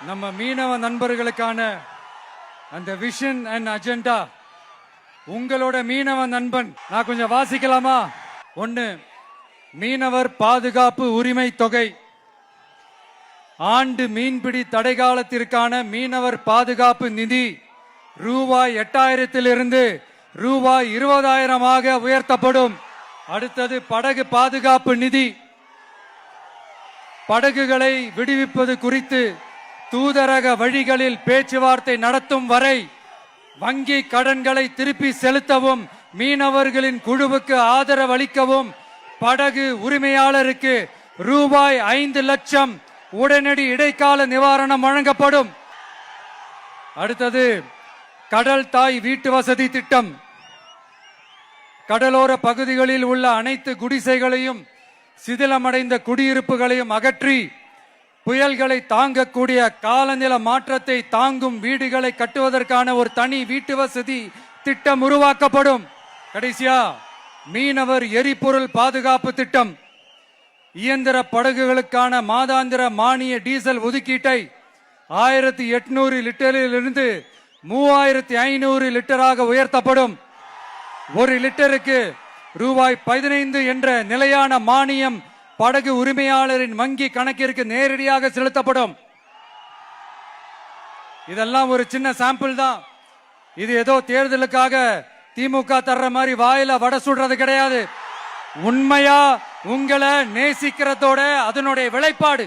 நம்ம மீனவ நண்பர்களுக்கான அந்த விஷன் அண்ட் அஜெண்டா உங்களோட மீனவ நண்பன் நான் கொஞ்சம் வாசிக்கலாமா? ஒன்னு, மீனவர் பாதுகாப்பு உரிமை தொகை. ஆண்டு மீன்பிடி தடை காலத்திற்கான மீனவர் பாதுகாப்பு நிதி ரூபாய் 8000 ரூபாய் 20,000 உயர்த்தப்படும். அடுத்தது படகு பாதுகாப்பு நிதி. படகுகளை விடுவிப்பது குறித்து தூதரக வழிகளில் பேச்சுவார்த்தை நடத்தும் வரை வங்கி கடன்களை திருப்பி செலுத்தவும் மீனவர்களின் குழுவுக்கு ஆதரவு அளிக்கவும் படகு உரிமையாளருக்கு ரூபாய் 5 லட்சம் உடனடி இடைக்கால நிவாரணம் வழங்கப்படும். அடுத்தது கடல் தாய் வீட்டு வசதி திட்டம். கடலோர பகுதிகளில் உள்ள அனைத்து குடிசைகளையும் சிதிலமடைந்த குடியிருப்புகளையும் அகற்றி புயல்களை தாங்கக்கூடிய காலநில மாற்றத்தை தாங்கும் வீடுகளை கட்டுவதற்கான ஒரு தனி வீட்டு வசதி திட்டம் உருவாக்கப்படும். கடைசியா மீனவர் எரிபொருள் பாதுகாப்பு திட்டம். இயந்திர படகுகளுக்கான மாதாந்திர மானிய டீசல் ஒதுக்கீட்டை 1800 லிட்டரிலிருந்து 3500 லிட்டராக உயர்த்தப்படும். ஒரு லிட்டருக்கு ரூபாய் 15 என்ற நிலையான மானியம் படகு உரிமையாளரின் வங்கி கணக்கிற்கு நேரடியாக செலுத்தப்படும். இதெல்லாம் ஒரு சின்ன சாம்பிள் தான். இது ஏதோ தேர்தலுக்காக திமுக தர்ற மாதிரி வாயில வடை சுடுறது கிடையாது. உண்மையா உங்களை நேசிக்கிறதோட அதனுடைய விளைப்பாடு.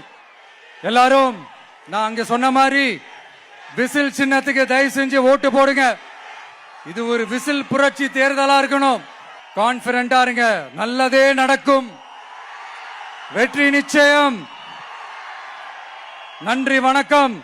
எல்லாரும் நான் அங்க சொன்ன மாதிரி விசில் சின்னத்துக்கு தயவு செஞ்சு ஓட்டு போடுங்க. இது ஒரு விசில் புரட்சி தேர்தலா இருக்கணும். கான்பிடண்டா இருங்க, நல்லதே நடக்கும், வெற்றி நிச்சயம். நன்றி, வணக்கம்.